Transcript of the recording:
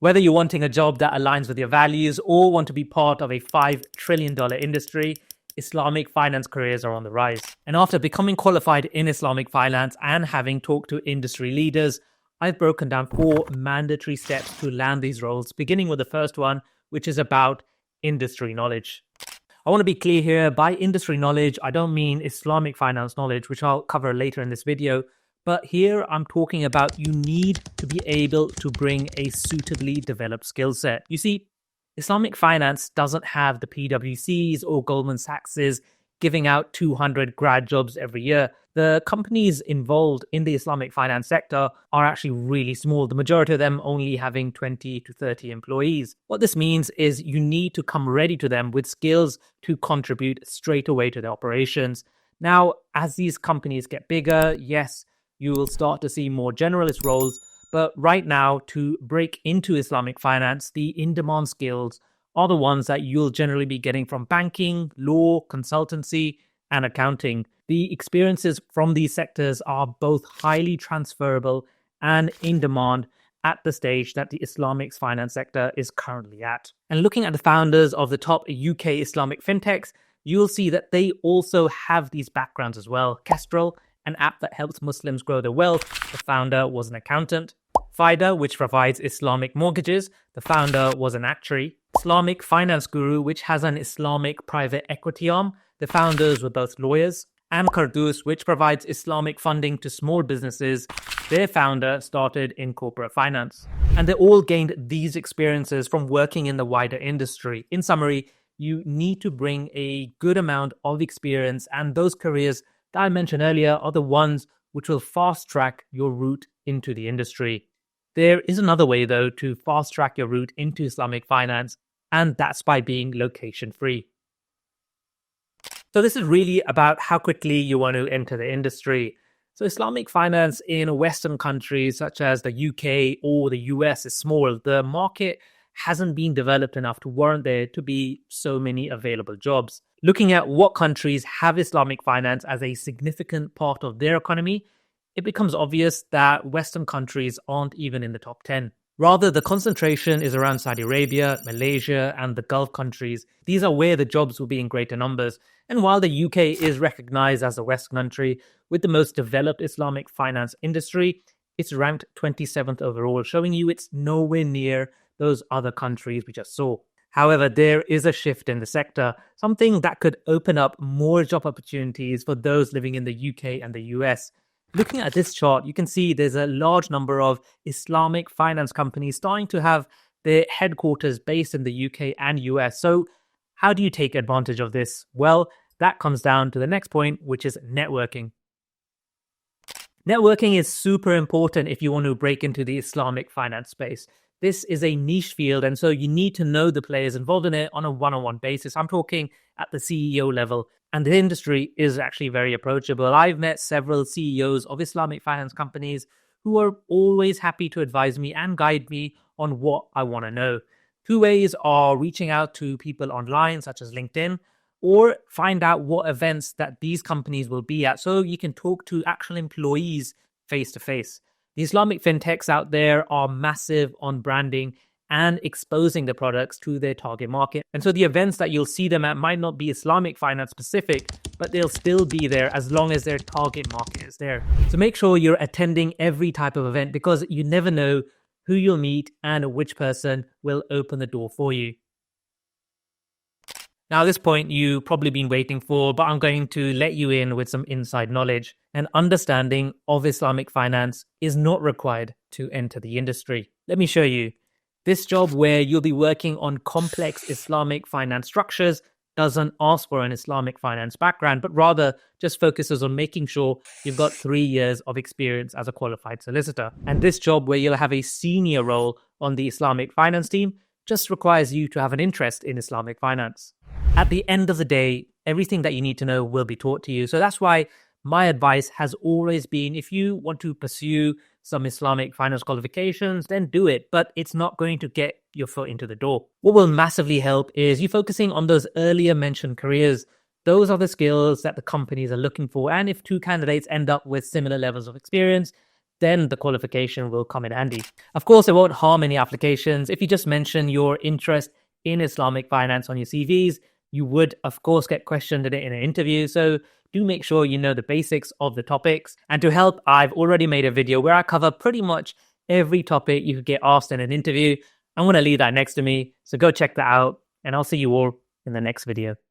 Whether you're wanting a job that aligns with your values or want to be part of a $5 trillion industry, Islamic finance careers are on the rise. And after becoming qualified in Islamic finance and having talked to industry leaders, I've broken down 4 mandatory steps to land these roles, beginning with the first one, which is about industry knowledge. I want to be clear here, by industry knowledge, I don't mean Islamic finance knowledge, which I'll cover later in this video. But here I'm talking about you need to be able to bring a suitably developed skill set. You see, Islamic finance doesn't have the PwCs or Goldman Sachs's giving out 200 grad jobs every year. The companies involved in the Islamic finance sector are actually really small, the majority of them only having 20 to 30 employees. What this means is you need to come ready to them with skills to contribute straight away to their operations. Now, as these companies get bigger, yes, you will start to see more generalist roles, but right now, to break into Islamic finance, the in-demand skills are the ones that you'll generally be getting from banking, law, consultancy, and accounting. The experiences from these sectors are both highly transferable and in demand at the stage that the Islamic finance sector is currently at. And looking at the founders of the top UK Islamic fintechs, you'll see that they also have these backgrounds as well. Kestrl, an app that helps Muslims grow their wealth, the founder was an accountant. Pfida, which provides Islamic mortgages, the founder was an actuary. Islamic Finance Guru, which has an Islamic private equity arm, the founders were both lawyers. And Kardus, which provides Islamic funding to small businesses, their founder started in corporate finance. And they all gained these experiences from working in the wider industry. In summary, you need to bring a good amount of experience, and those careers that I mentioned earlier are the ones which will fast track your route into the industry. There is another way, though, to fast track your route into Islamic finance, and that's by being location free. So this is really about how quickly you want to enter the industry. So Islamic finance in Western countries such as the UK or the US is small. The market hasn't been developed enough to warrant there to be so many available jobs. Looking at what countries have Islamic finance as a significant part of their economy, it becomes obvious that Western countries aren't even in the top 10. Rather, the concentration is around Saudi Arabia, Malaysia, and the Gulf countries. These are where the jobs will be in greater numbers. And while the UK is recognized as a Western country with the most developed Islamic finance industry, it's ranked 27th overall, showing you it's nowhere near those other countries we just saw. However, there is a shift in the sector, something that could open up more job opportunities for those living in the UK and the US. Looking at this chart, you can see there's a large number of Islamic finance companies starting to have their headquarters based in the UK and US. So how do you take advantage of this? Well, that comes down to the next point, which is networking. Networking is super important if you want to break into the Islamic finance space. This is a niche field, and so you need to know the players involved in it on a one-on-one basis. I'm talking at the CEO level, and the industry is actually very approachable. I've met several CEOs of Islamic finance companies who are always happy to advise me and guide me on what I want to know. 2 ways are reaching out to people online, such as LinkedIn, or find out what events that these companies will be at so you can talk to actual employees face to face. The Islamic fintechs out there are massive on branding and exposing the products to their target market. And so the events that you'll see them at might not be Islamic finance specific, but they'll still be there as long as their target market is there. So make sure you're attending every type of event, because you never know who you'll meet and which person will open the door for you. Now, at this point, you've probably been waiting for, but I'm going to let you in with some inside knowledge. An understanding of Islamic finance is not required to enter the industry. Let me show you. This job, where you'll be working on complex Islamic finance structures, doesn't ask for an Islamic finance background, but rather just focuses on making sure you've got 3 years of experience as a qualified solicitor. And this job, where you'll have a senior role on the Islamic finance team, just requires you to have an interest in Islamic finance. At the end of the day, everything that you need to know will be taught to you. So that's why my advice has always been, if you want to pursue some Islamic finance qualifications, then do it. But it's not going to get your foot into the door. What will massively help is you focusing on those earlier mentioned careers. Those are the skills that the companies are looking for. And if 2 candidates end up with similar levels of experience, then the qualification will come in handy. Of course, it won't harm any applications. If you just mention your interest in Islamic finance on your CVs, you would, of course, get questioned in an interview. So do make sure you know the basics of the topics. And to help, I've already made a video where I cover pretty much every topic you could get asked in an interview. I'm going to leave that next to me. So go check that out, and I'll see you all in the next video.